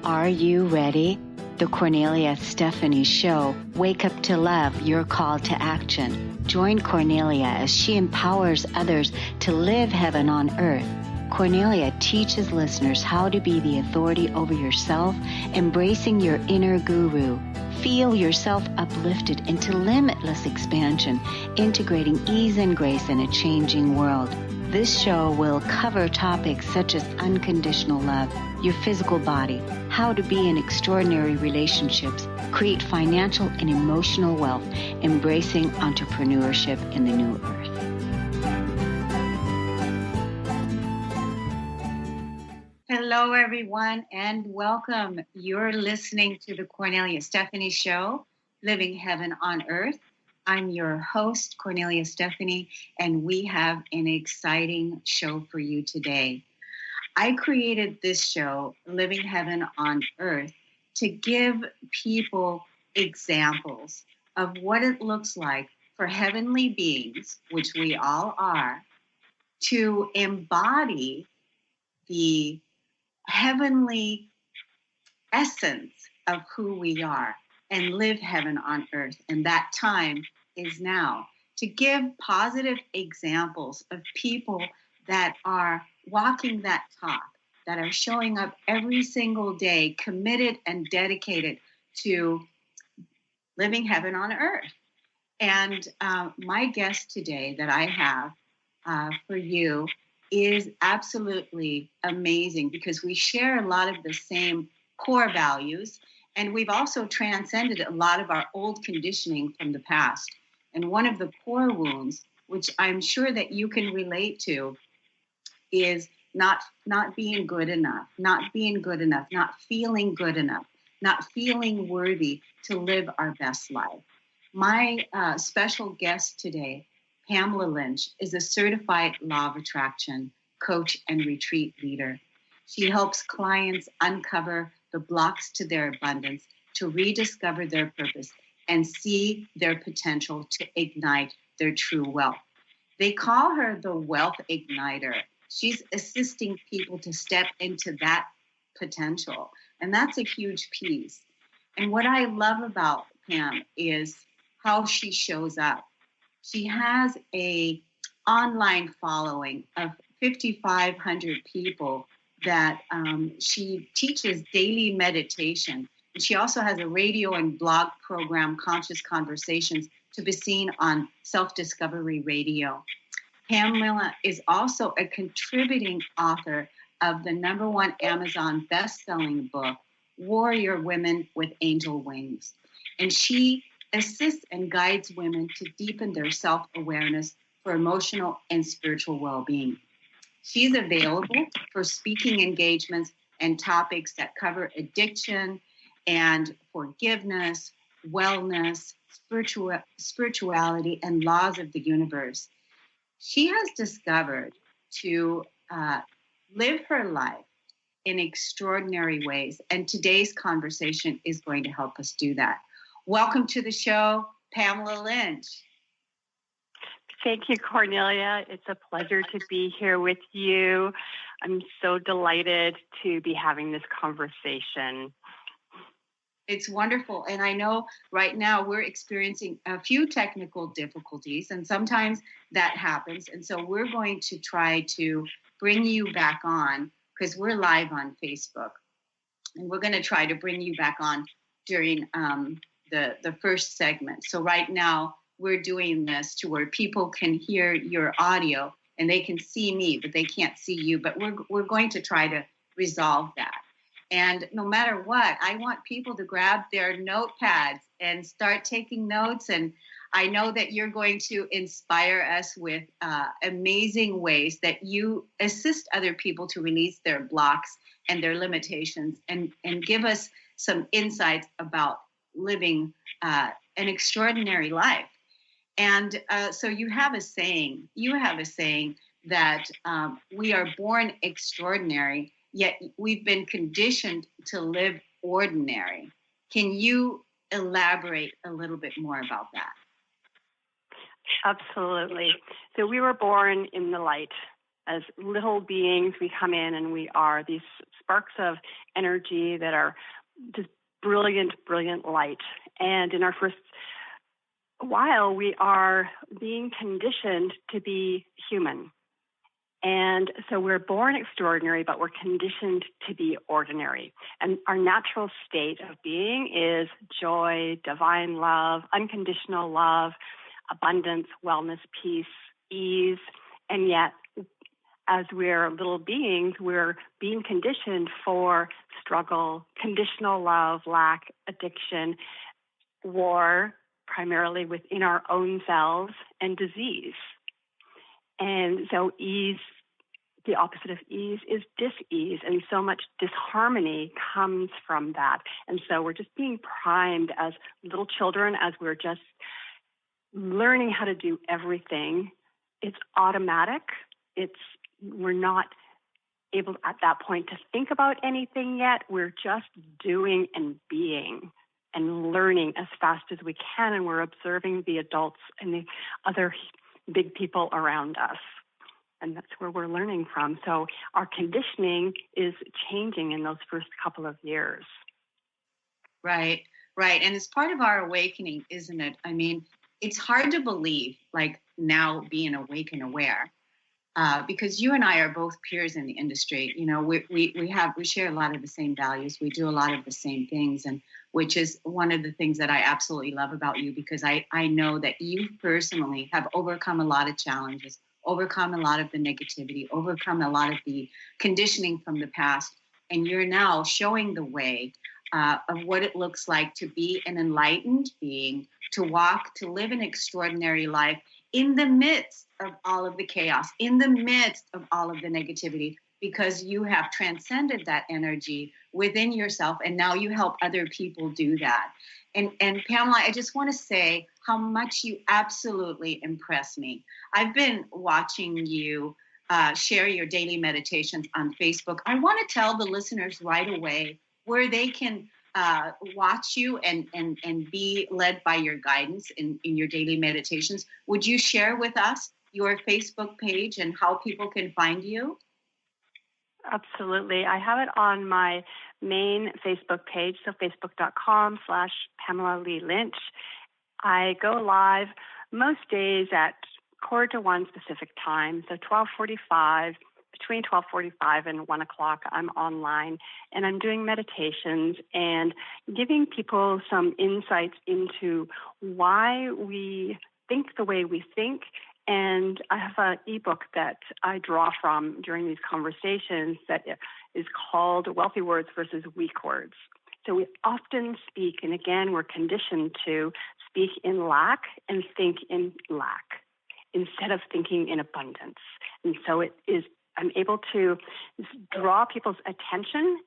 Are you ready? The Kornelia Stephanie Show. Wake up to love, your call to action. Join Kornelia as she empowers others to live heaven on earth. Kornelia teaches listeners how to be the authority over yourself, embracing your inner guru. Feel yourself uplifted into limitless expansion, integrating ease and grace in a changing world. This show will cover topics such as unconditional love, your physical body, how to be in extraordinary relationships, create financial and emotional wealth, embracing entrepreneurship in the new earth. Hello, everyone, and welcome. You're listening to the Kornelia Stephanie Show, Living Heaven on Earth. I'm your host, Kornelia Stephanie, and we have an exciting show for you today. I created this show, Living Heaven on Earth, to give people examples of what it looks like for heavenly beings, which we all are, to embody the heavenly essence of who we are and live heaven on earth. And that time is now. To give positive examples of people that are walking that talk, that are showing up every single day, committed and dedicated to living heaven on earth. And my guest today that I have for you is absolutely amazing because we share a lot of the same core values, and we've also transcended a lot of our old conditioning from the past. And one of the core wounds, which I'm sure that you can relate to, is not being good enough, not feeling good enough, not feeling worthy to live our best life. My special guest today, Pamela Lynch, is a certified law of attraction coach and retreat leader. She helps clients uncover the blocks to their abundance, to rediscover their purpose, and see their potential to ignite their true wealth. They call her the wealth igniter. She's assisting people to step into that potential, and that's a huge piece. And what I love about Pam is how she shows up. She has an online following of 5,500 people that she teaches daily meditation. And she also has a radio and blog program, Conscious Conversations, to be seen on Self-Discovery Radio. Pamela is also a contributing author of the #1 Amazon best-selling book, Warrior Women with Angel Wings. And she assists and guides women to deepen their self-awareness for emotional and spiritual well-being. She's available for speaking engagements and topics that cover addiction and forgiveness, wellness, spirituality, and laws of the universe. She has discovered to live her life in extraordinary ways, and today's conversation is going to help us do that. Welcome to the show, Pamela Lynch. Thank you, Kornelia. It's a pleasure to be here with you. I'm so delighted to be having this conversation. It's wonderful. And I know right now we're experiencing a few technical difficulties, and sometimes that happens. And so we're going to try to bring you back on because we're live on Facebook. And we're going to try to bring you back on during the first segment. So right now we're doing this to where people can hear your audio and they can see me, but they can't see you. But we're going to try to resolve that. And no matter what, I want people to grab their notepads and start taking notes. And I know that you're going to inspire us with amazing ways that you assist other people to release their blocks and their limitations and give us some insights about living an extraordinary life. And so you have a saying that we are born extraordinary, yet we've been conditioned to live ordinary. Can you elaborate a little bit more about that? Absolutely. So we were born in the light. As little beings, we come in and we are these sparks of energy that are just brilliant, brilliant light. And in our first while, we are being conditioned to be human. And so we're born extraordinary, but we're conditioned to be ordinary. And our natural state of being is joy, divine love, unconditional love, abundance, wellness, peace, ease. And yet, as we're little beings, we're being conditioned for struggle, conditional love, lack, addiction, war, primarily within our own selves, and disease. And so ease, the opposite of ease is dis-ease, and so much disharmony comes from that. And so we're just being primed as little children, as we're just learning how to do everything. It's automatic. We're not able at that point to think about anything yet. We're just doing and being and learning as fast as we can, and we're observing the adults and the other big people around us. And that's where we're learning from. So our conditioning is changing in those first couple of years. Right. And it's part of our awakening, isn't it? I mean, it's hard to believe, like now being awake and aware, because you and I are both peers in the industry. You know, we share a lot of the same values. We do a lot of the same things, and which is one of the things that I absolutely love about you, because I know that you personally have overcome a lot of challenges, overcome a lot of the negativity, overcome a lot of the conditioning from the past, and you're now showing the way of what it looks like to be an enlightened being, to walk, to live an extraordinary life in the midst of all of the chaos, in the midst of all of the negativity, because you have transcended that energy within yourself, and now you help other people do that. And Pamela, I just want to say how much you absolutely impress me. I've been watching you share your daily meditations on Facebook. I want to tell the listeners right away where they can watch you and be led by your guidance in your daily meditations. Would you share with us your Facebook page and how people can find you? Absolutely. I have it on my main Facebook page, so facebook.com/Pamela Lee Lynch. I go live most days at 12:45 Pacific time, so 12:45. Between 12:45 and 1 o'clock, I'm online, and I'm doing meditations and giving people some insights into why we think the way we think. And I have an ebook that I draw from during these conversations that is called Wealthy Words versus Weak Words. So we often speak, and again, we're conditioned to speak in lack and think in lack instead of thinking in abundance. And so I'm able to draw people's attention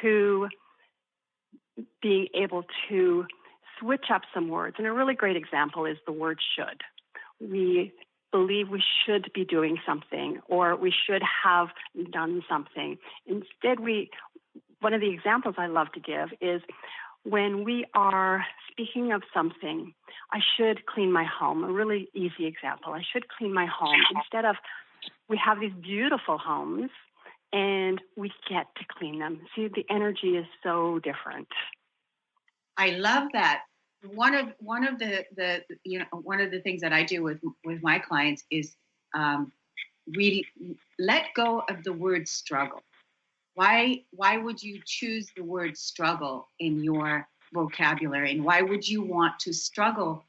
to being able to switch up some words. And a really great example is the word should. We believe we should be doing something, or we should have done something. Instead, one of the examples I love to give is when we are speaking of something, I should clean my home. A really easy example. I should clean my home. Instead of, we have these beautiful homes and we get to clean them. See, the energy is so different. I love that. One of the things that I do with my clients is really let go of the word struggle. Why would you choose the word struggle in your vocabulary, and why would you want to struggle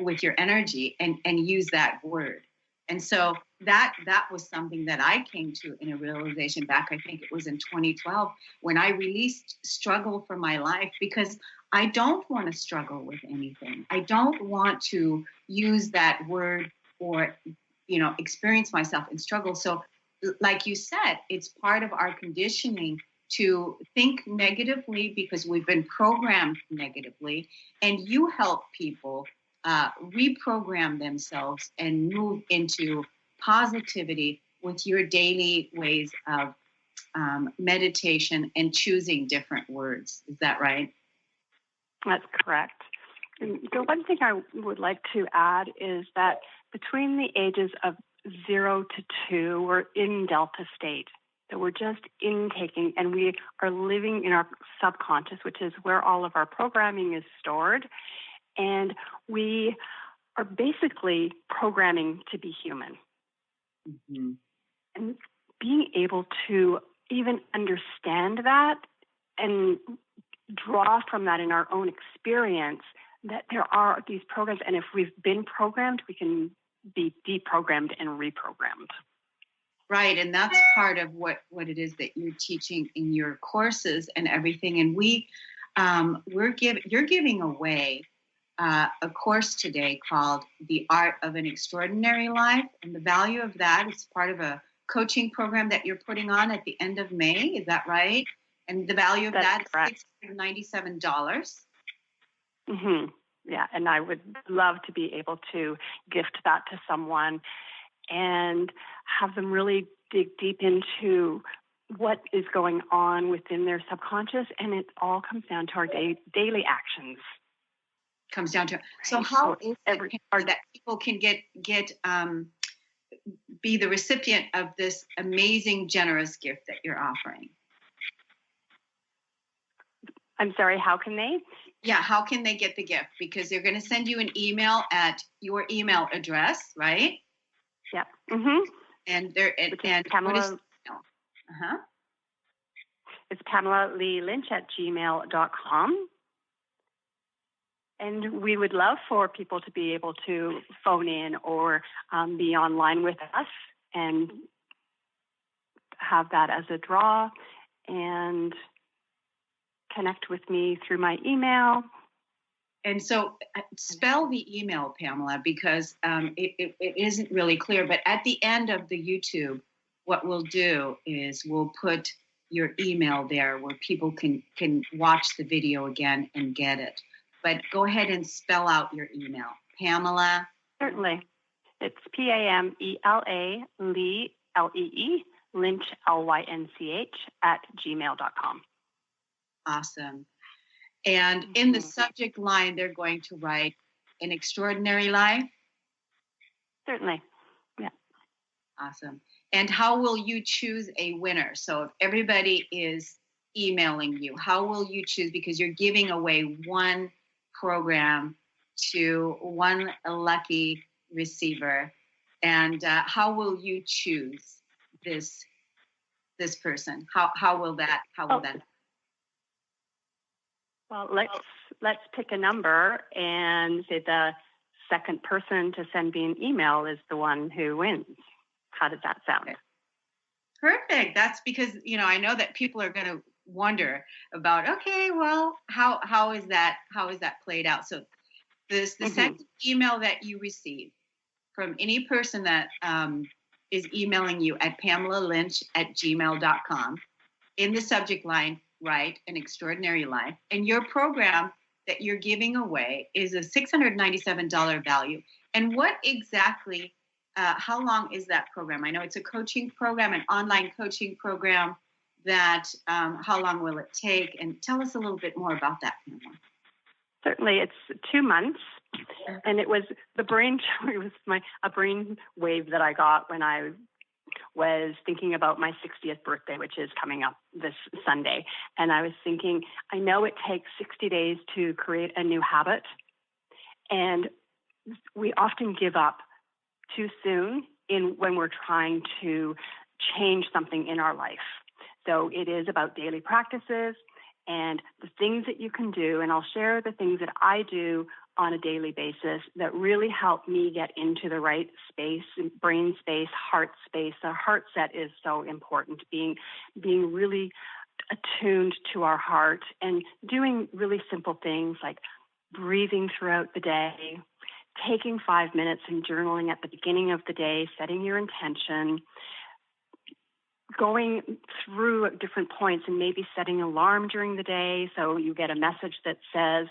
with your energy and use that word? And so that was something that I came to in a realization back, I think it was in 2012, when I released struggle from my life, because I don't want to struggle with anything. I don't want to use that word or, experience myself in struggle. So like you said, it's part of our conditioning to think negatively because we've been programmed negatively, and you help people reprogram themselves and move into positivity with your daily ways of meditation and choosing different words. Is that right? That's correct. And the one thing I would like to add is that between the ages of 0 to 2, we're in delta state. that we're just intaking, and we are living in our subconscious, which is where all of our programming is stored. And we are basically programming to be human. Mm-hmm. And being able to even understand that and draw from that in our own experience, that there are these programs, and if we've been programmed, we can be deprogrammed and reprogrammed. Right, and that's part of what it is that you're teaching in your courses and everything. And you're giving away a course today called The Art of an Extraordinary Life, and the value of that is part of a coaching program that you're putting on at the end of May. Is that right? And the value of that is $697. Mm-hmm. Yeah, and I would love to be able to gift that to someone and have them really dig deep into what is going on within their subconscious, and it all comes down to our daily actions. Comes down to right. So how is it that people can be the recipient of this amazing, generous gift that you're offering? I'm sorry, how can they? Yeah, how can they get the gift? Because they're going to send you an email at your email address, right? Yeah. Mm-hmm. And Pamela, what is It's PamelaLeeLynch@gmail.com. And we would love for people to be able to phone in or be online with us and have that as a draw and connect with me through my email. And so spell the email, Pamela, because it isn't really clear. But at the end of the YouTube, what we'll do is we'll put your email there where people can watch the video again and get it. But go ahead and spell out your email. Pamela. Certainly. It's PAMELA, Lee, LEE, Lynch, LYNCH, @gmail.com. Awesome. And in the subject line, they're going to write An Extraordinary Life? Certainly. Yeah. Awesome. And how will you choose a winner? So if everybody is emailing you, how will you choose? Because you're giving away one program to one lucky receiver. And how will you choose this person? How will that? Well, let's pick a number and say the second person to send me an email is the one who wins. How does that sound? Okay. Perfect. That's because, I know that people are going to wonder about, okay, well, how is that played out? So the second email that you receive from any person that is emailing you at PamelaLynch@gmail.com, in the subject line, write An Extraordinary Life. And your program that you're giving away is a $697 value. And what exactly, how long is that program? I know it's a coaching program, an online coaching program. That how long will it take? And tell us a little bit more about that, Pamela. Certainly, it's 2 months, and it was a brain wave that I got when I was thinking about my 60th birthday, which is coming up this Sunday. And I was thinking, I know it takes 60 days to create a new habit, and we often give up too soon when we're trying to change something in our life. So it is about daily practices and the things that you can do. And I'll share the things that I do on a daily basis that really help me get into the right space, brain space, heart space. The heart set is so important, being really attuned to our heart and doing really simple things like breathing throughout the day, taking 5 minutes and journaling at the beginning of the day, setting your intention, going through different points and maybe setting an alarm during the day so you get a message that says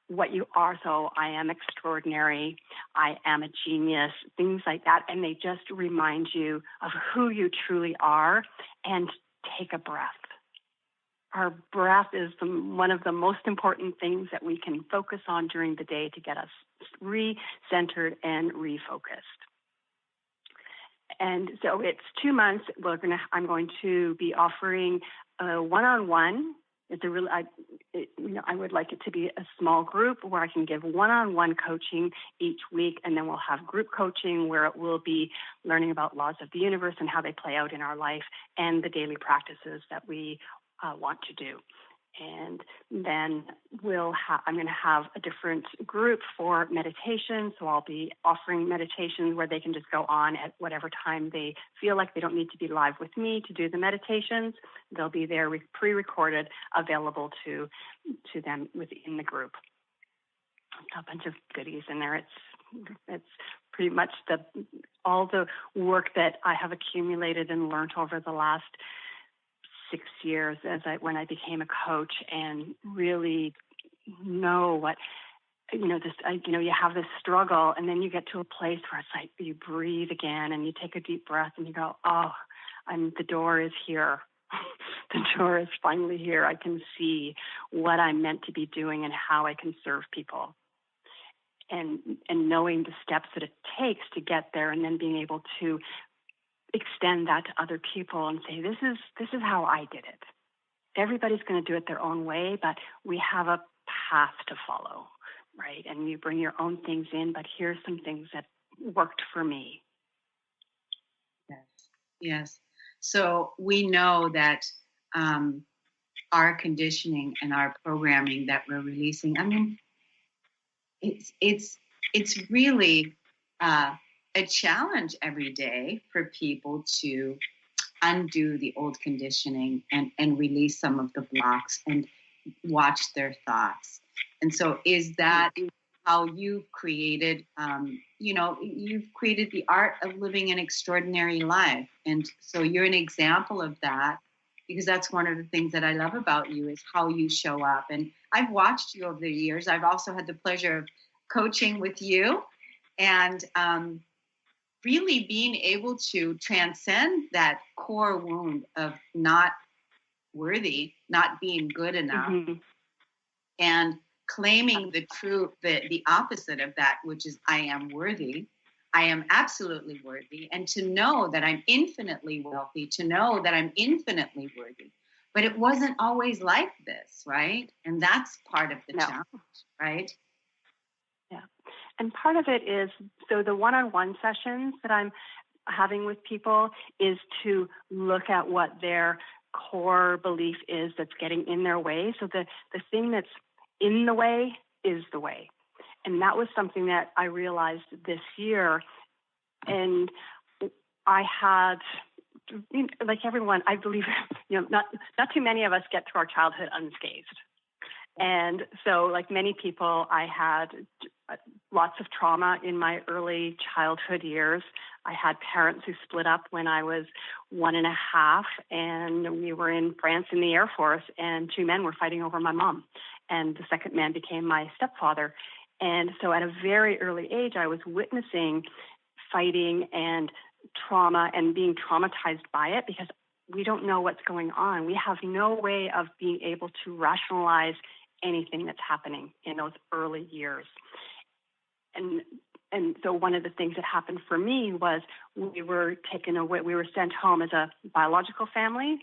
what you are. So I am extraordinary, I am a genius, things like that. And they just remind you of who you truly are, and take a breath. Our breath is one of the most important things that we can focus on during the day to get us re-centered and refocused. And so it's 2 months. I'm going to be offering a one-on-one. It's a really, I would like it to be a small group where I can give one-on-one coaching each week, and then we'll have group coaching where it will be learning about laws of the universe and how they play out in our life and the daily practices that we want to do. And then I'm going to have a different group for meditation. So I'll be offering meditations where they can just go on at whatever time they feel like. They don't need to be live with me to do the meditations. They'll be there pre-recorded, available to them within the group. A bunch of goodies in there. It's pretty much all the work that I have accumulated and learned over the last 6 years when I became a coach, and really know what, you have this struggle, and then you get to a place where it's like you breathe again and you take a deep breath and you go, the door is here. The door is finally here. I can see what I'm meant to be doing and how I can serve people. And knowing the steps that it takes to get there, and then being able to extend that to other people and say, this is how I did it. Everybody's going to do it their own way, but we have a path to follow, right? And you bring your own things in, but here's some things that worked for me. Yes. So we know that our conditioning and our programming that we're releasing, I mean, it's really a challenge every day for people to undo the old conditioning and release some of the blocks and watch their thoughts. And so is that how you've created, you've created the art of living an extraordinary life. And so you're an example of that, because that's one of the things that I love about you is how you show up. And I've watched you over the years. I've also had the pleasure of coaching with you, and really being able to transcend that core wound of not worthy, not being good enough, and claiming the opposite of that, which is I am worthy. I am absolutely worthy. And to know that I'm infinitely wealthy, to know that I'm infinitely worthy. But it wasn't always like this, right? And that's part of the challenge, right? Yeah. And part of it is, so the one-on-one sessions that I'm having with people is to look at what their core belief is that's getting in their way. So the thing that's in the way is the way. And that was something that I realized this year. And I had, like everyone, I believe, not too many of us get through our childhood unscathed. And so, like many people, I had lots of trauma in my early childhood years. I had parents who split up when I was 1.5, and we were in France in the Air Force, and 2 men were fighting over my mom. And the second man became my stepfather. And so at a very early age, I was witnessing fighting and trauma and being traumatized by it, because we don't know what's going on. We have no way of being able to rationalize anything that's happening in those early years. And so one of the things that happened for me was we were taken away. We were sent home as a biological family.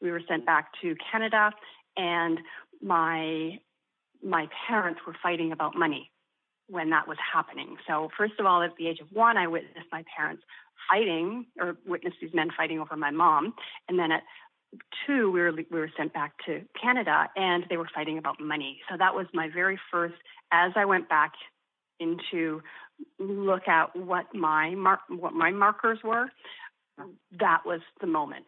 We were sent back to Canada, and my parents were fighting about money when that was happening. So first of all, at the age of 1, I witnessed my parents fighting, or witnessed these men fighting over my mom. And then at 2, we were sent back to Canada, and they were fighting about money. So that was my very first, as I went back into look at what my markers were, that was the moment.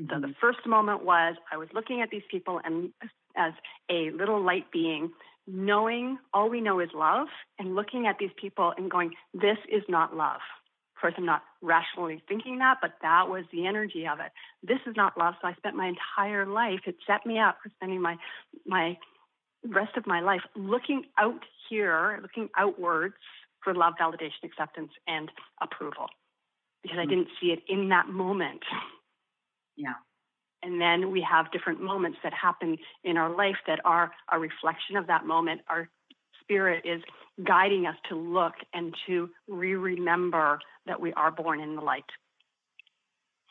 So the first moment was I was looking at these people, and as a little light being, knowing all we know is love, and looking at these people and going, this is not love. Of course, I'm not rationally thinking that, but that was the energy of it. This is not love. So I spent my entire life, it set me up for spending my rest of my life looking out here, looking outwards for love, validation, acceptance, and approval, because I didn't see it in that moment. Yeah. And then we have different moments that happen in our life that are a reflection of that moment. Our spirit is guiding us to look and to remember that we are born in the light,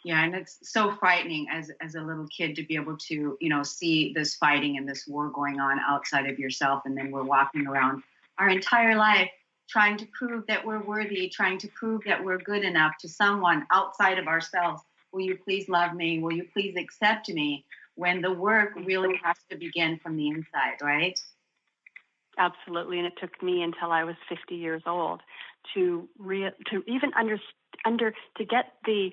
Yeah, and it's so frightening as a little kid to be able to, see this fighting and this war going on outside of yourself, and then we're walking around our entire life trying to prove that we're worthy, trying to prove that we're good enough to someone outside of ourselves. Will you please love me? Will you please accept me? When the work really has to begin from the inside, right? Absolutely, and it took me until I was 50 years old to even to get the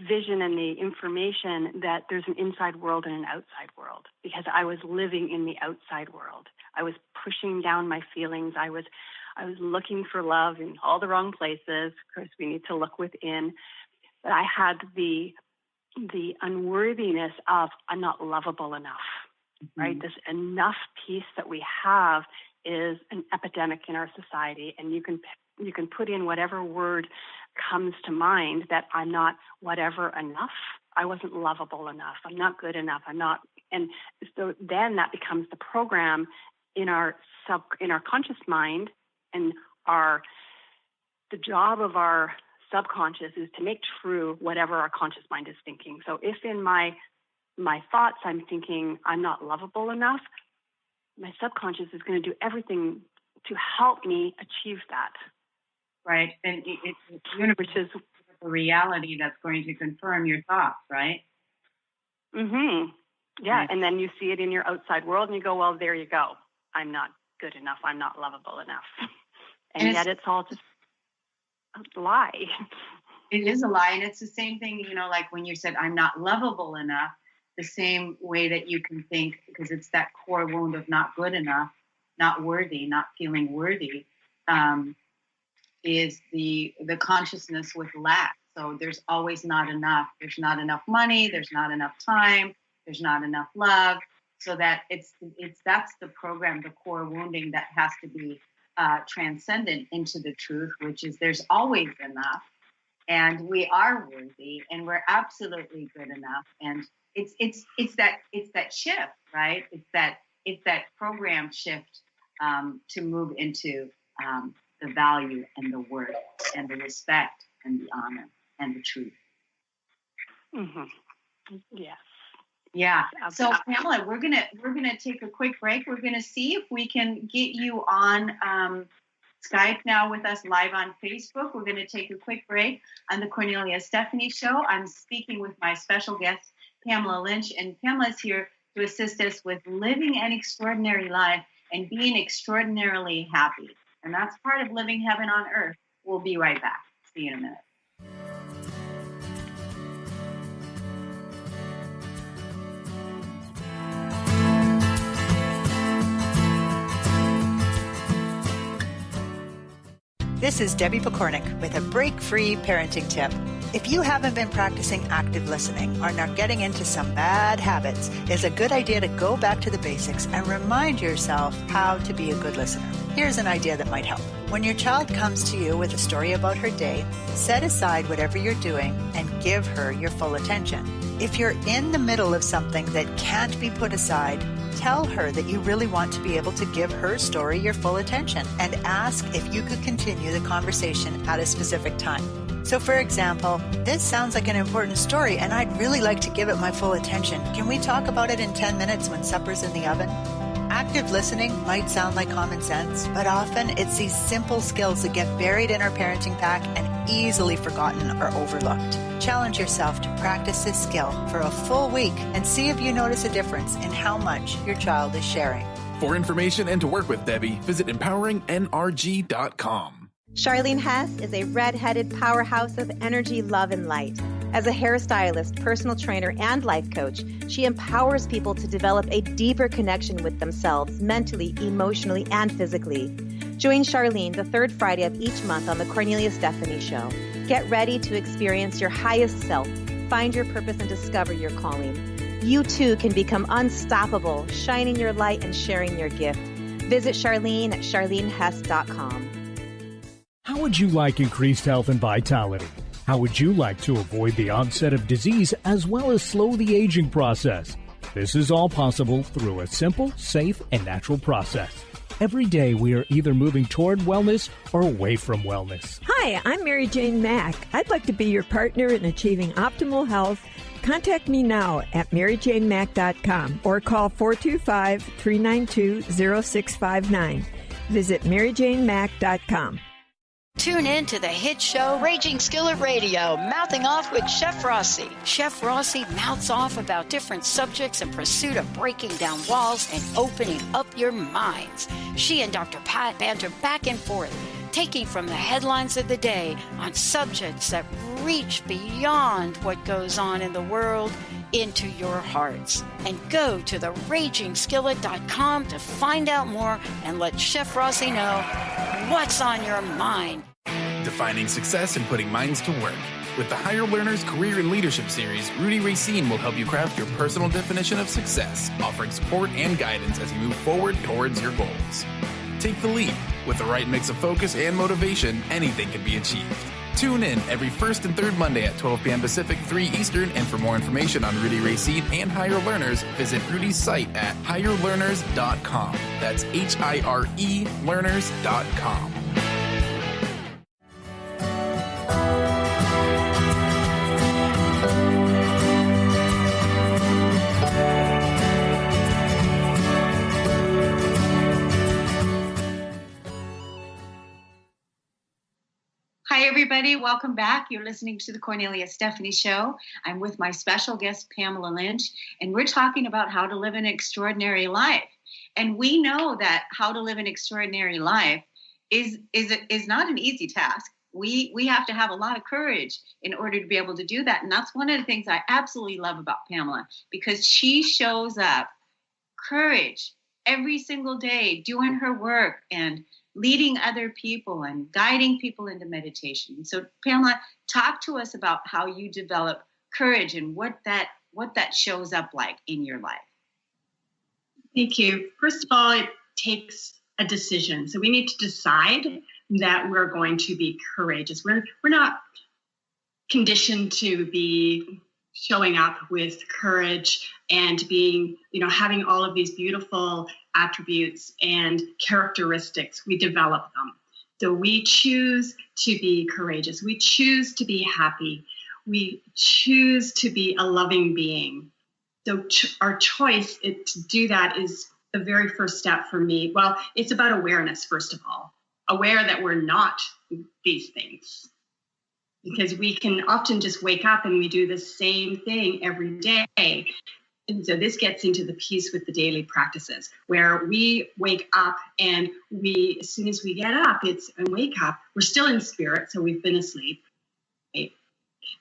vision and the information that there's an inside world and an outside world, because I was living in the outside world. I was pushing down my feelings. I was looking for love in all the wrong places. Of course, we need to look within. But I had the unworthiness of I'm not lovable enough, right? This enough piece that we have is an epidemic in our society, and you can put in whatever word comes to mind that I'm not whatever enough. I wasn't lovable enough. I'm not good enough. I'm not. And so then that becomes the program in our conscious mind, and the job of our subconscious is to make true whatever our conscious mind is thinking. So if in my thoughts I'm thinking I'm not lovable enough, my subconscious is going to do everything to help me achieve that. Right, and it's universe is the reality that's going to confirm your thoughts, right? Mm-hmm. Yeah, Right. And then you see it in your outside world, and you go, well, there you go. I'm not good enough. I'm not lovable enough. And yet it's all just a lie. It is a lie, and it's the same thing, like when you said, I'm not lovable enough, the same way that you can think, because it's that core wound of not good enough, not worthy, not feeling worthy, is the consciousness with lack. So there's always not enough. There's not enough money. There's not enough time. There's not enough love. So that that's the program, the core wounding that has to be transcendent into the truth, which is there's always enough, and we are worthy, and we're absolutely good enough. And it's that shift, right? It's that program shift to move into the value and the worth and the respect and the honor and the truth. Mm-hmm. Yes. Yeah. So Pamela, we're gonna take a quick break. We're gonna see if we can get you on Skype now with us live on Facebook. We're gonna take a quick break on the Kornelia Stephanie Show. I'm speaking with my special guest, Pamela Lynch, and Pamela's here to assist us with living an extraordinary life and being extraordinarily happy. And that's part of living heaven on earth. We'll be right back. See you in a minute. This is Debbie Pokornik with a break-free parenting tip. If you haven't been practicing active listening or are getting into some bad habits, it's a good idea to go back to the basics and remind yourself how to be a good listener. Here's an idea that might help. When your child comes to you with a story about her day, set aside whatever you're doing and give her your full attention. If you're in the middle of something that can't be put aside, tell her that you really want to be able to give her story your full attention and ask if you could continue the conversation at a specific time. So, for example, this sounds like an important story and I'd really like to give it my full attention. Can we talk about it in 10 minutes when supper's in the oven? Active listening might sound like common sense, but often it's these simple skills that get buried in our parenting pack and easily forgotten or overlooked. Challenge yourself to practice this skill for a full week and see if you notice a difference in how much your child is sharing. For information and to work with Debbie, visit empoweringnrg.com. Charlene Hess is a red-headed powerhouse of energy, love, and light. As a hairstylist, personal trainer, and life coach, she empowers people to develop a deeper connection with themselves mentally, emotionally, and physically. Join Charlene the third Friday of each month on the Kornelia Stephanie Show. Get ready to experience your highest self, find your purpose, and discover your calling. You too can become unstoppable, shining your light and sharing your gift. Visit Charlene at charlenehess.com. How would you like increased health and vitality? How would you like to avoid the onset of disease as well as slow the aging process? This is all possible through a simple, safe, and natural process. Every day we are either moving toward wellness or away from wellness. Hi, I'm Mary Jane Mack. I'd like to be your partner in achieving optimal health. Contact me now at maryjanemack.com or call 425-392-0659. Visit maryjanemack.com. Tune in to the hit show Raging Skillet Radio, Mouthing Off with Chef Rossi. Chef Rossi mouths off about different subjects in pursuit of breaking down walls and opening up your minds. She and Dr. Pat banter back and forth, taking from the headlines of the day on subjects that reach beyond what goes on in the world into your hearts. And go to theragingskillet.com to find out more and let Chef Rossi know what's on your mind. Defining success and putting minds to work. With the Higher Learners Career and Leadership Series, Rudy Racine will help you craft your personal definition of success, offering support and guidance as you move forward towards your goals. Take the lead. With the right mix of focus and motivation, anything can be achieved. Tune in every first and third Monday at 12 p.m. Pacific, 3 Eastern, and for more information on Rudy Racine and Higher Learners, visit Rudy's site at higherlearners.com. That's HIRE learners.com. Hi, everybody. Welcome back. You're listening to the Kornelia Stephanie Show. I'm with my special guest, Pamela Lynch, and we're talking about how to live an extraordinary life. And we know that how to live an extraordinary life is not an easy task. We have to have a lot of courage in order to be able to do that. And that's one of the things I absolutely love about Pamela, because she shows up courage every single day, doing her work and leading other people and guiding people into meditation. So Pamela, talk to us about how you develop courage and what that shows up like in your life. Thank you. First of all, it takes a decision. So we need to decide that we're going to be courageous. We're not conditioned to be showing up with courage and being, having all of these beautiful attributes and characteristics. We develop them. So we choose to be courageous. We choose to be happy. We choose to be a loving being. So our choice to do that is the very first step for me. Well, it's about awareness, first of all. Aware that we're not these things. Because we can often just wake up and we do the same thing every day. And so this gets into the piece with the daily practices, where we wake up and as soon as we get up, wake up, we're still in spirit, so we've been asleep.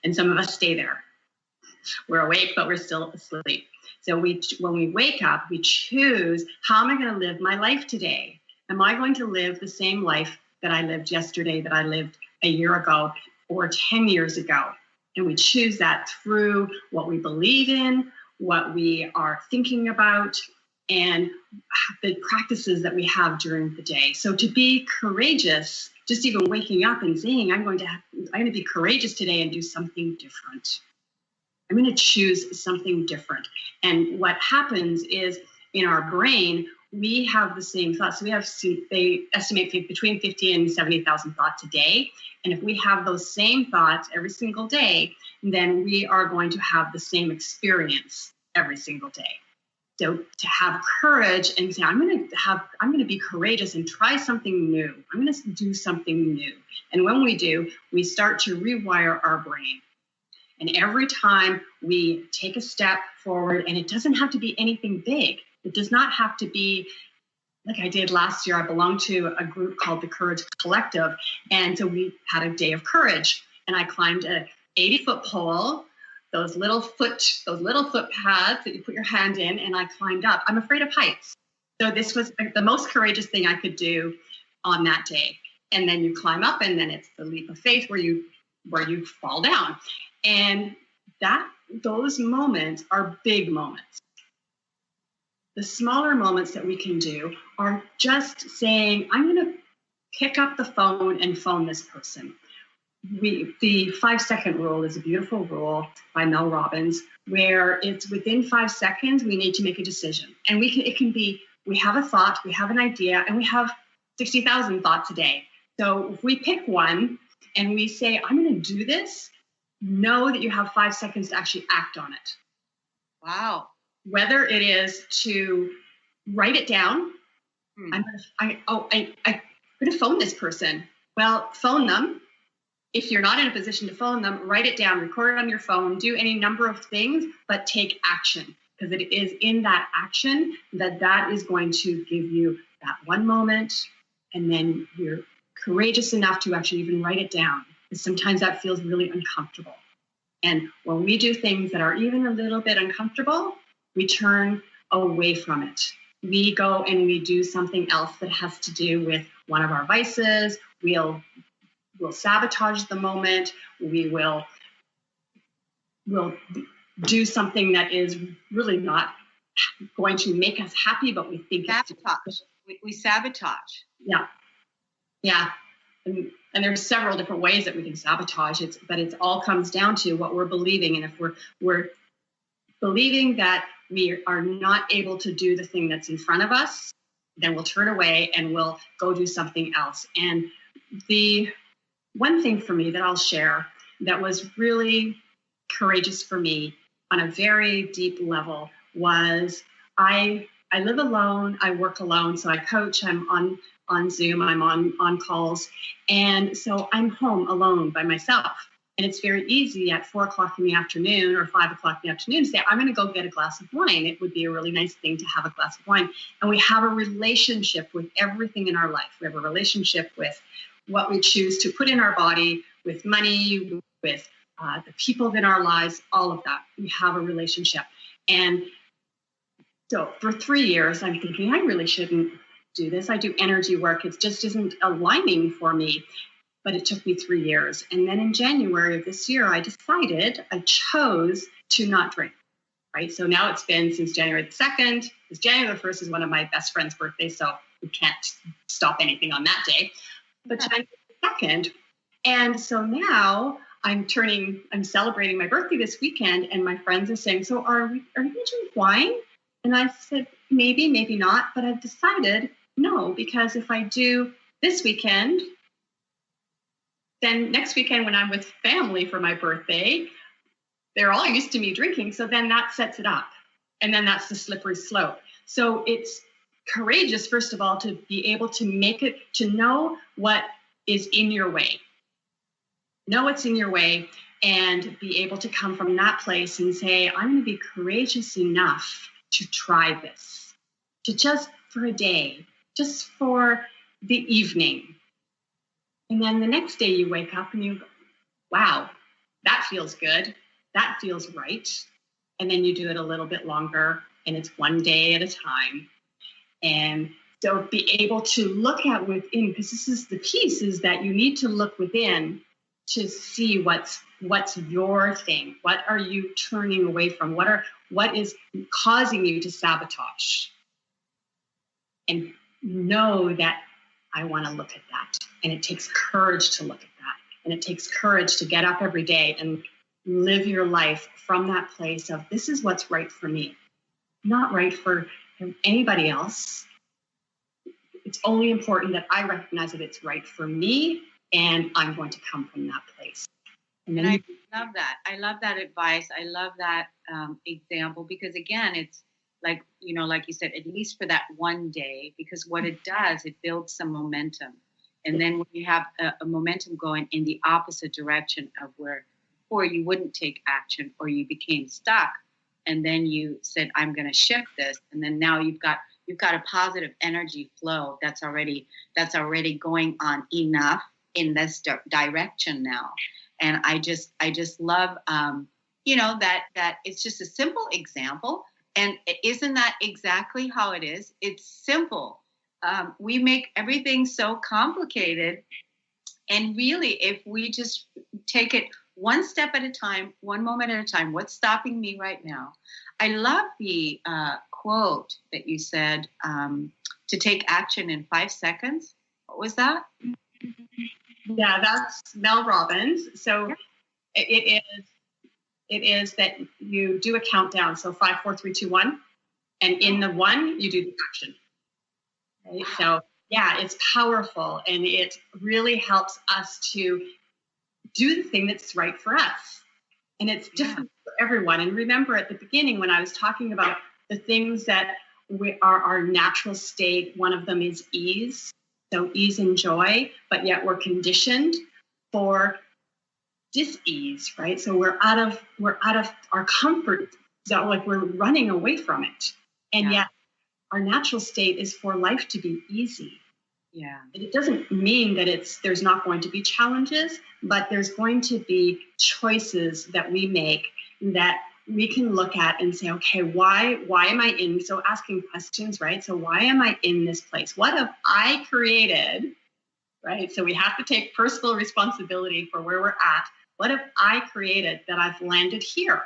And some of us stay there. We're awake, but we're still asleep. So when we wake up, we choose, how am I going to live my life today? Am I going to live the same life that I lived yesterday, that I lived a year ago or 10 years ago? And we choose that through what we believe in, what we are thinking about, and the practices that we have during the day. So to be courageous, just even waking up and saying, I'm going to be courageous today and do something different. I'm going to choose something different. And what happens is in our brain, we have the same thoughts. So they estimate between 50 and 70,000 thoughts a day. And if we have those same thoughts every single day, then we are going to have the same experience every single day. So to have courage and say, I'm going to be courageous and try something new. I'm going to do something new. And when we do, we start to rewire our brain. And every time we take a step forward, and it doesn't have to be anything big. It does not have to be like I did last year. I belonged to a group called the Courage Collective. And so we had a day of courage, and I climbed a 80-foot pole, those little foot pads that you put your hand in, and I climbed up. I'm afraid of heights. So this was the most courageous thing I could do on that day. And then you climb up, and then it's the leap of faith where you fall down. And those moments are big moments. The smaller moments that we can do are just saying, I'm going to pick up the phone and phone this person. The 5-second rule is a beautiful rule by Mel Robbins, where it's within 5 seconds, we need to make a decision. And it can be we have a thought, we have an idea, and we have 60,000 thoughts a day. So if we pick one and we say, I'm going to do this, know that you have 5 seconds to actually act on it. Wow. Whether it is to write it down. I'm going to phone this person. Well, phone them. If you're not in a position to phone them, write it down, record it on your phone, do any number of things, but take action, because it is in that action that is going to give you that one moment, and then you're courageous enough to actually even write it down, because sometimes that feels really uncomfortable. And when we do things that are even a little bit uncomfortable, we turn away from it. We go and we do something else that has to do with one of our vices. We'll sabotage the moment. We'll do something that is really not going to make us happy, but we think sabotage. We sabotage. Yeah. And there's several different ways that we can sabotage it, but it all comes down to what we're believing. And if we're believing that we are not able to do the thing that's in front of us, then we'll turn away and we'll go do something else. And the one thing for me that I'll share that was really courageous for me on a very deep level was I live alone, I work alone, so I coach, I'm on Zoom, I'm on calls, and so I'm home alone by myself. And it's very easy at 4 o'clock in the afternoon or 5 o'clock in the afternoon to say, I'm going to go get a glass of wine. It would be a really nice thing to have a glass of wine. And we have a relationship with everything in our life. We have a relationship with what we choose to put in our body, with money, with the people in our lives, all of that. We have a relationship. And so for 3 years, I'm thinking, I really shouldn't do this. I do energy work. It just isn't aligning for me. But it took me 3 years. And then in January of this year, I chose to not drink, right? So now it's been since January the 2nd, because January the 1st is one of my best friend's birthdays, so we can't stop anything on that day. But January the 2nd, and so now I'm celebrating my birthday this weekend, and my friends are saying, so are we going to drink wine? And I said, maybe, maybe not, but I've decided no, because if I do this weekend, then next weekend when I'm with family for my birthday, they're all used to me drinking. So then that sets it up. And then that's the slippery slope. So it's courageous, first of all, to be able to make it, to know what is in your way. Know what's in your way and be able to come from that place and say, I'm going to be courageous enough to try this, to just for a day, just for the evening. And then the next day you wake up and you go, wow, that feels good. That feels right. And then you do it a little bit longer, and it's one day at a time. And so be able to look at within, because this is the piece, is that you need to look within to see what's your thing. What are you turning away from? What is causing you to sabotage? And know that I want to look at that. And it takes courage to look at that. And it takes courage to get up every day and live your life from that place of, this is what's right for me, not right for anybody else. It's only important that I recognize that it's right for me, and I'm going to come from that place. And I love that. I love that advice. I love that example, because again, it's like you said, at least for that one day, because what it does, it builds some momentum. And then when you have a momentum going in the opposite direction of where before you wouldn't take action, or you became stuck, and then you said, I'm going to shift this. And then now you've got a positive energy flow that's already going on enough in this direction now. And I just love, that it's just a simple example. And isn't that exactly how it is? It's simple. We make everything so complicated. And really, if we just take it one step at a time, one moment at a time, what's stopping me right now? I love the quote that you said, to take action in 5 seconds. What was that? Yeah, that's Mel Robbins. So it is that you do a countdown. So 5, 4, 3, 2, 1. And in the 1, you do the action. Right? So yeah, it's powerful, and it really helps us to do the thing that's right for us. And it's different for everyone. And remember at the beginning when I was talking about the things that are our natural state, one of them is ease. So ease and joy, but yet we're conditioned for dis-ease, right? So we're out of our comfort zone, like we're running away from it. And yet our natural state is for life to be easy. Yeah. It doesn't mean that there's not going to be challenges, but there's going to be choices that we make that we can look at and say, okay, why am I in? So asking questions, right? So why am I in this place? What have I created, right? So we have to take personal responsibility for where we're at. What have I created that I've landed here?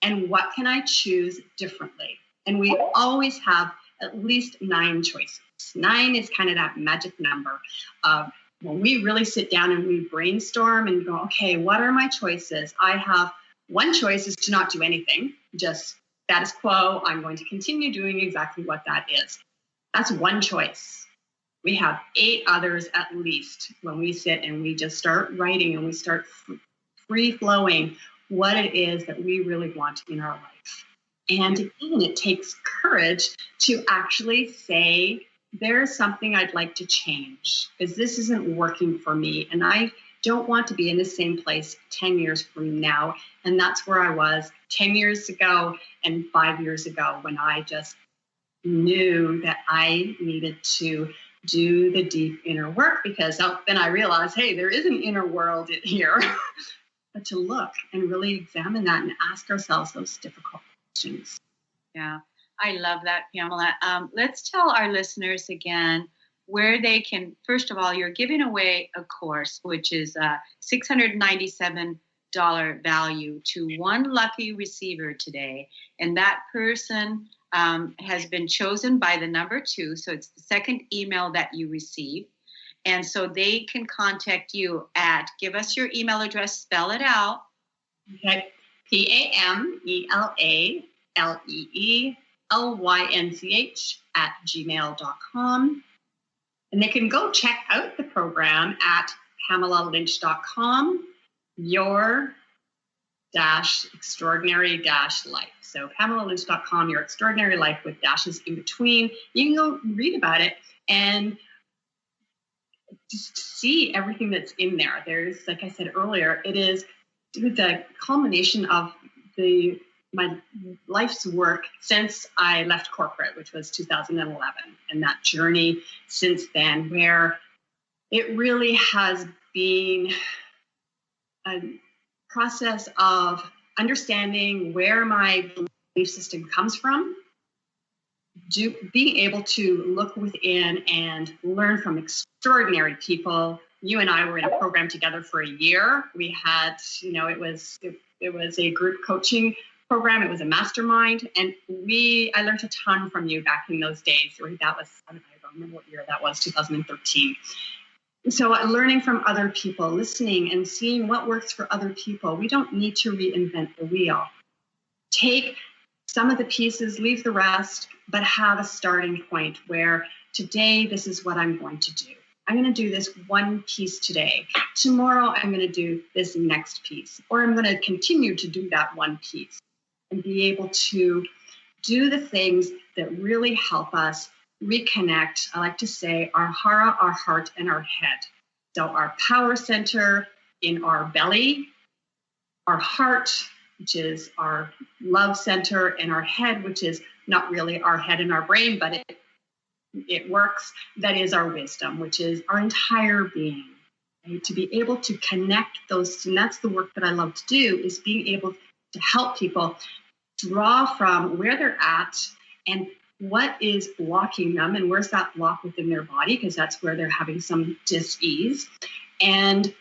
And what can I choose differently? And we always have at least 9 choices. 9 is kind of that magic number of when we really sit down and we brainstorm and go, okay, what are my choices? I have one choice is to not do anything, just status quo. I'm going to continue doing exactly what that is. That's one choice. We have 8 others at least when we sit and we just start writing and we start free flowing what it is that we really want in our life. And again, it takes courage to actually say, there's something I'd like to change because this isn't working for me. And I don't want to be in the same place 10 years from now. And that's where I was 10 years ago and 5 years ago when I just knew that I needed to do the deep inner work because then I realized, hey, there is an inner world here. But to look and really examine that and ask ourselves those difficult questions. Yeah, I love that, Pamela. Let's tell our listeners again where they can, first of all, you're giving away a course, which is a $697 value to one lucky receiver today. And that person has been chosen by the number 2. So it's the second email that you receive. And so they can contact you at, give us your email address, spell it out. Okay. PAMELLELYNCH@gmail.com. And they can go check out the program at PamelaLynch.com, your-extraordinary-life. So PamelaLynch.com, your extraordinary life with dashes in between. You can go read about it and just see everything that's in there. There's, like I said earlier, it is the culmination of my life's work since I left corporate, which was 2011, and that journey since then, where it really has been a process of understanding where my belief system comes from, being able to look within and learn from extraordinary people. You and I were in a program together for a year. We had, it was a group coaching program. It was a mastermind. And I learned a ton from you back in those days. That was, I don't remember what year that was, 2013. So learning from other people, listening and seeing what works for other people. We don't need to reinvent the wheel. Take some of the pieces, leave the rest, but have a starting point where today, this is what I'm going to do. I'm going to do this one piece today. Tomorrow, I'm going to do this next piece, or I'm going to continue to do that one piece and be able to do the things that really help us reconnect. I like to say our hara, our heart, and our head. So our power center in our belly, our heart, which is our love center, and our head, which is not really our head and our brain, but it works. That is our wisdom, which is our entire being. Right? To be able to connect those, and that's the work that I love to do, is being able to help people draw from where they're at and what is blocking them, and where's that block within their body, because that's where they're having some dis-ease. And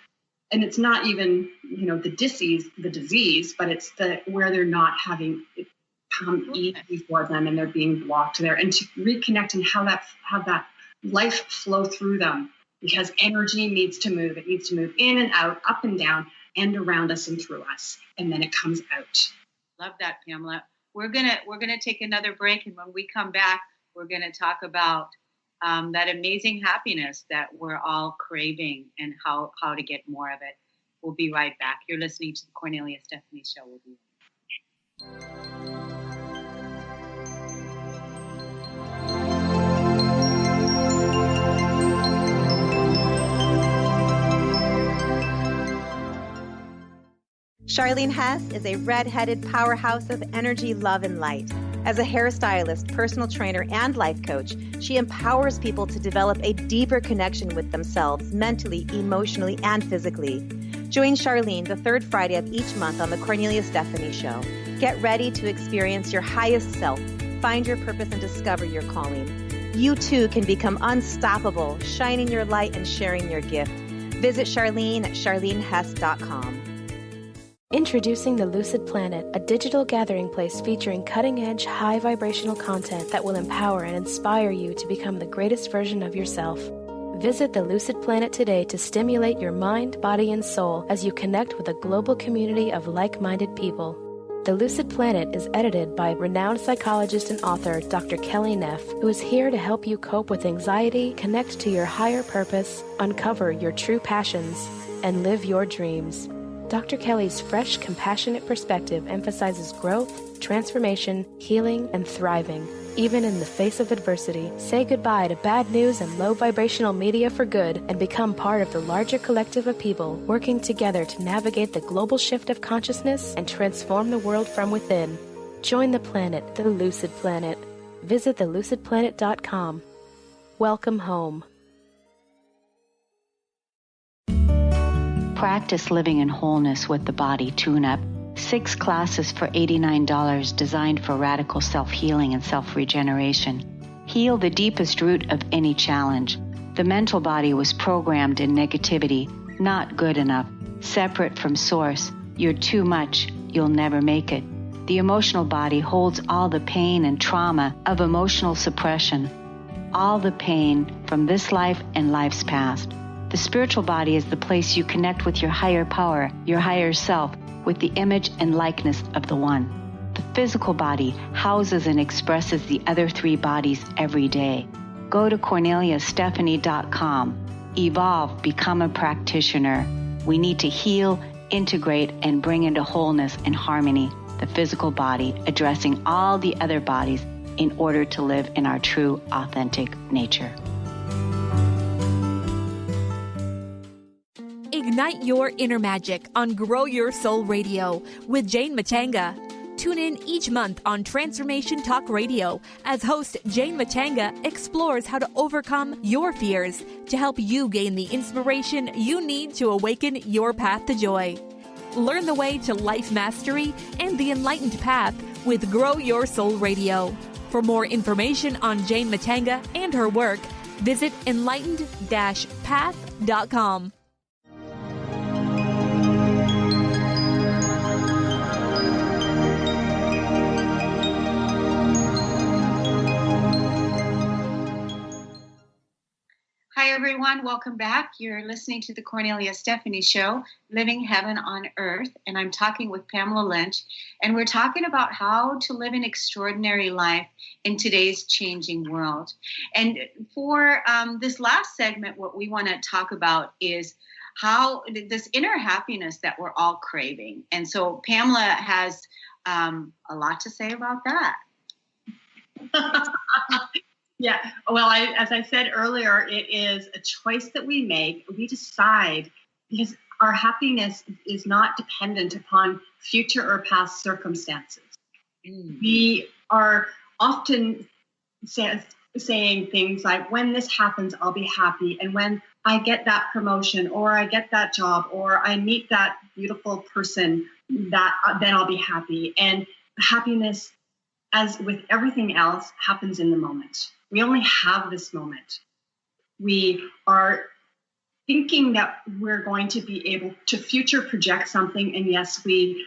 it's not even, the dis-ease, the disease, but it's where they're not having it come easy for them and they're being blocked there, and to reconnect and have that life flow through them, because energy needs to move. It needs to move in and out, up and down, and around us and through us, and then it comes out. Love that, Pamela. We're gonna take another break, and when we come back, we're gonna talk about that amazing happiness that we're all craving and how to get more of it. We'll be right back. You're listening to the Kornelia Stephanie Show. We'll be right back. Charlene Hess is a red-headed powerhouse of energy, love, and light. As a hairstylist, personal trainer, and life coach, she empowers people to develop a deeper connection with themselves mentally, emotionally, and physically. Join Charlene the third Friday of each month on the Kornelia Stephanie Show. Get ready to experience your highest self, find your purpose, and discover your calling. You too can become unstoppable, shining your light and sharing your gift. Visit Charlene at charlenehess.com. Introducing the Lucid Planet, a digital gathering place featuring cutting-edge, high-vibrational content that will empower and inspire you to become the greatest version of yourself. Visit the Lucid Planet today to stimulate your mind, body, and soul as you connect with a global community of like-minded people. The Lucid Planet is edited by renowned psychologist and author Dr. Kelly Neff, who is here to help you cope with anxiety, connect to your higher purpose, uncover your true passions, and live your dreams. Dr. Kelly's fresh, compassionate perspective emphasizes growth, transformation, healing, and thriving, even in the face of adversity. Say goodbye to bad news and low vibrational media for good and become part of the larger collective of people working together to navigate the global shift of consciousness and transform the world from within. Join the planet, the Lucid Planet. Visit thelucidplanet.com. Welcome home. Practice living in wholeness with the body tune-up. 6 classes for $89 designed for radical self-healing and self-regeneration. Heal the deepest root of any challenge. The mental body was programmed in negativity, not good enough, separate from source. You're too much, you'll never make it. The emotional body holds all the pain and trauma of emotional suppression, all the pain from this life and life's past. The spiritual body is the place you connect with your higher power, your higher self, with the image and likeness of the One. The physical body houses and expresses the other 3 bodies every day. Go to KorneliaStephanie.com. Evolve, become a practitioner. We need to heal, integrate, and bring into wholeness and harmony the physical body, addressing all the other bodies in order to live in our true, authentic nature. Ignite your inner magic on Grow Your Soul Radio with Jane Matanga. Tune in each month on Transformation Talk Radio as host Jane Matanga explores how to overcome your fears to help you gain the inspiration you need to awaken your path to joy. Learn the way to life mastery and the enlightened path with Grow Your Soul Radio. For more information on Jane Matanga and her work, visit enlightened-path.com. Hi, everyone. Welcome back. You're listening to the Kornelia Stephanie Show, Living Heaven on Earth. And I'm talking with Pamela Lynch. And we're talking about how to live an extraordinary life in today's changing world. And for this last segment, what we want to talk about is how this inner happiness that we're all craving. And so Pamela has a lot to say about that. Yeah, well, as I said earlier, it is a choice that we make. We decide because our happiness is not dependent upon future or past circumstances. We are often saying things like, when this happens, I'll be happy. And when I get that promotion or I get that job or I meet that beautiful person, then I'll be happy. And happiness, as with everything else, happens in the moment. We only have this moment. We are thinking that we're going to be able to future project something. And yes, we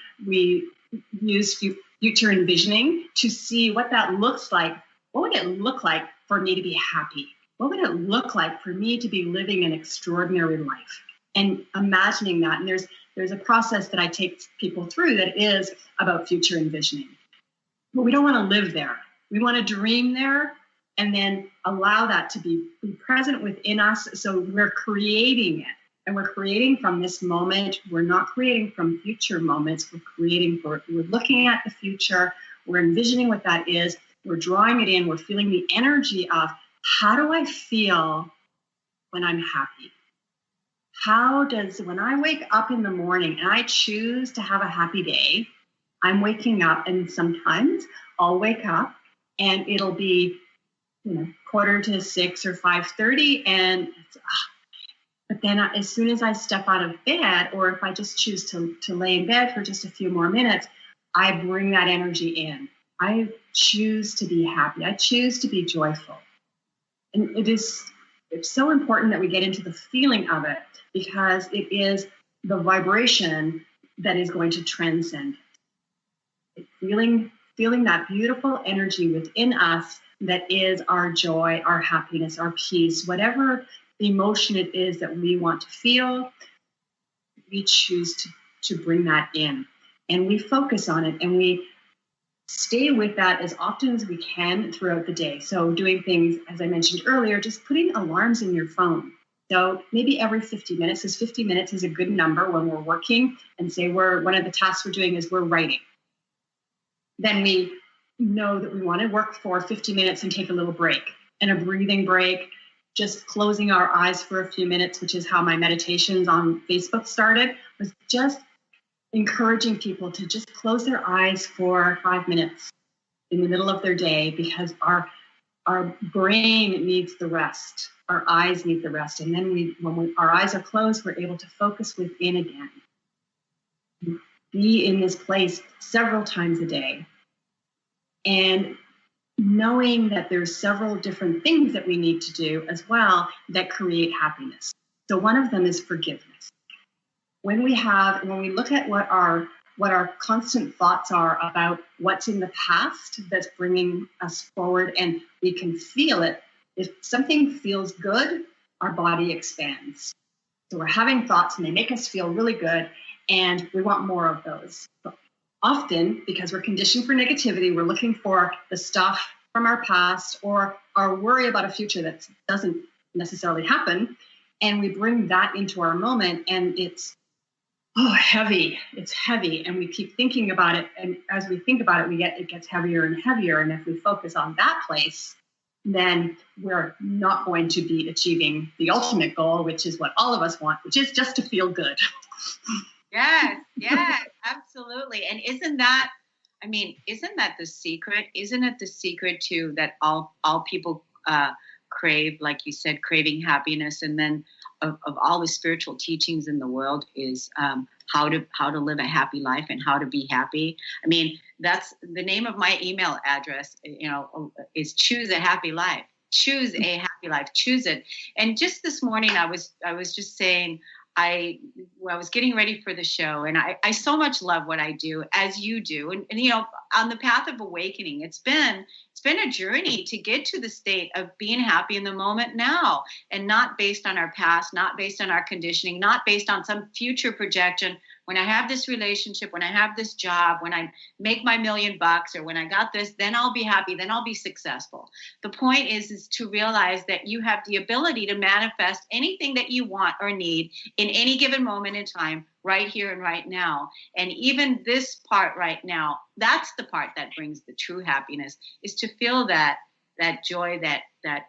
use future envisioning to see what that looks like. What would it look like for me to be happy? What would it look like for me to be living an extraordinary life? And imagining that. And there's a process that I take people through that is about future envisioning. But we don't want to live there. We want to dream there. and then allow that to be present within us. So we're creating it, and we're creating from this moment. We're not creating from future moments. We're looking at the future. We're envisioning what that is. We're drawing it in. We're feeling the energy of, how do I feel when I'm happy? When I wake up in the morning and I choose to have a happy day, I'm waking up, and sometimes I'll wake up and it'll be, 5:45 or 5:30, and but then as soon as I step out of bed, or if I just choose to lay in bed for just a few more minutes, I bring that energy in. I choose to be happy. I choose to be joyful. And it's so important that we get into the feeling of it, because it is the vibration that is going to transcend it. Feeling that beautiful energy within us that is our joy, our happiness, our peace, whatever emotion it is that we want to feel, we choose to bring that in. And we focus on it, and we stay with that as often as we can throughout the day. So doing things, as I mentioned earlier, just putting alarms in your phone. So maybe every 50 minutes, because 50 minutes is a good number when we're working, and say one of the tasks we're doing is we're writing. Then we know that we want to work for 50 minutes and take a little break, and a breathing break, just closing our eyes for a few minutes, which is how my meditations on Facebook started, was just encouraging people to just close their eyes for 5 minutes in the middle of their day, because our brain needs the rest. Our eyes need the rest. And then when our eyes are closed, we're able to focus within again. Be in this place several times a day. And knowing that there's several different things that we need to do as well that create happiness. So one of them is forgiveness. When we look at what our constant thoughts are about what's in the past that's bringing us forward, and we can feel it. If something feels good, our body expands. So we're having thoughts and they make us feel really good, and we want more of those. But often, because we're conditioned for negativity, we're looking for the stuff from our past or our worry about a future that doesn't necessarily happen, and we bring that into our moment, and it's heavy. It's heavy, and we keep thinking about it, and as we think about it, it gets heavier and heavier. And if we focus on that place, then we're not going to be achieving the ultimate goal, which is what all of us want, which is just to feel good. Yes, absolutely. And isn't that the secret? Isn't it the secret too, that all people crave, like you said, craving happiness, and then of all the spiritual teachings in the world is how to live a happy life and how to be happy. I mean, that's the name of my email address, is choose a happy life. Choose a happy life. Choose it. And just this morning, I was just saying, I was getting ready for the show, and I so much love what I do, as you do. And on the path of awakening, it's been a journey to get to the state of being happy in the moment now, and not based on our past, not based on our conditioning, not based on some future projection. When I have this relationship, when I have this job, when I make my $1 million, or when I got this, then I'll be happy, then I'll be successful. The point is to realize that you have the ability to manifest anything that you want or need in any given moment in time, right here and right now. And even this part right now, that's the part that brings the true happiness, is to feel that joy, that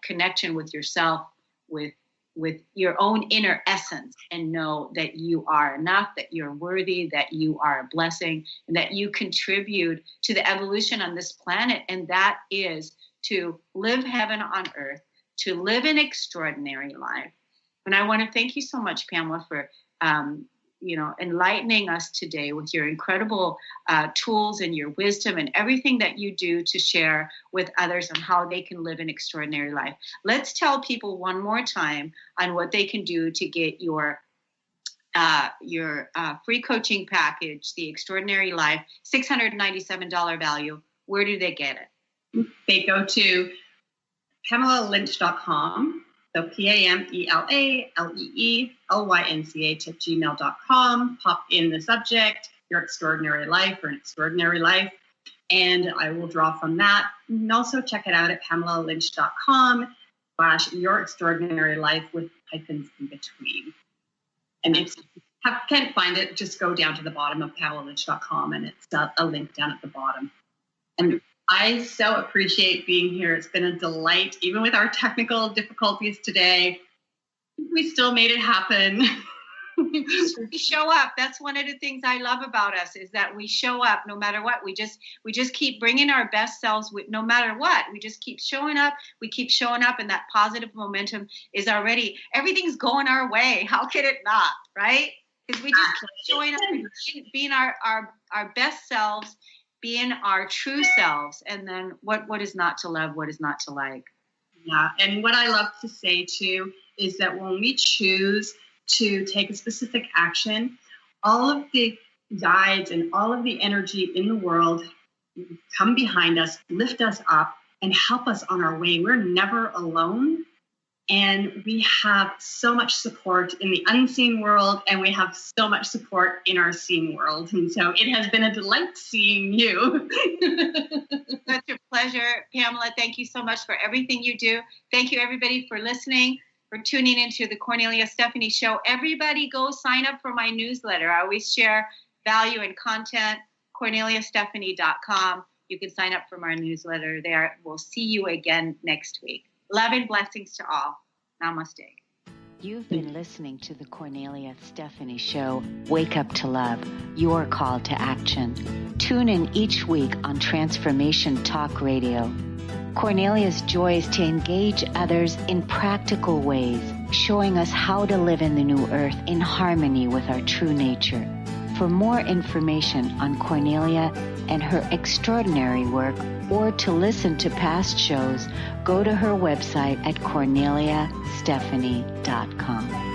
connection with yourself, with your own inner essence, and know that you are enough, that you're worthy, that you are a blessing, and that you contribute to the evolution on this planet. And that is to live heaven on earth, to live an extraordinary life. And I want to thank you so much, Pamela, for enlightening us today with your incredible tools and your wisdom and everything that you do to share with others on how they can live an extraordinary life. Let's tell people one more time on what they can do to get your free coaching package, The Extraordinary Life, $697 value. Where do they get it? They go to PamelaLynch.com. So PamelaLeelynch@gmail.com. Pop in the subject, Your Extraordinary Life or An Extraordinary Life, and I will draw from that. You can also check it out at PamelaLynch.com/yourextraordinary-life with hyphens in between. And if you can't find it, just go down to the bottom of PamelaLynch.com, and it's a link down at the bottom. And I so appreciate being here. It's been a delight, even with our technical difficulties today. We still made it happen. We show up. That's one of the things I love about us, is that we show up no matter what. We just keep bringing our best selves with no matter what. We just keep showing up. We keep showing up, and that positive momentum is already, everything's going our way. How can it not, right? Because we just keep showing up and being our best selves, being our true selves. And then what is not to love, what is not to like. Yeah. And what I love to say too is that when we choose to take a specific action, all of the guides and all of the energy in the world come behind us, lift us up, and help us on our way. We're never alone. And we have so much support in the unseen world, and we have so much support in our seen world. And so it has been a delight seeing you. Such a pleasure, Pamela. Thank you so much for everything you do. Thank you, everybody, for listening, for tuning into the Kornelia Stephanie Show. Everybody go sign up for my newsletter. I always share value and content, KorneliaStephanie.com. You can sign up for my newsletter there. We'll see you again next week. Love and blessings to all. Namaste. You've been listening to the Kornelia Stephanie Show, Wake Up to Love, your call to action. Tune in each week on Transformation Talk Radio. Kornelia's joy is to engage others in practical ways, showing us how to live in the new earth in harmony with our true nature. For more information on Kornelia and her extraordinary work, or to listen to past shows, go to her website at KorneliaStephanie.com.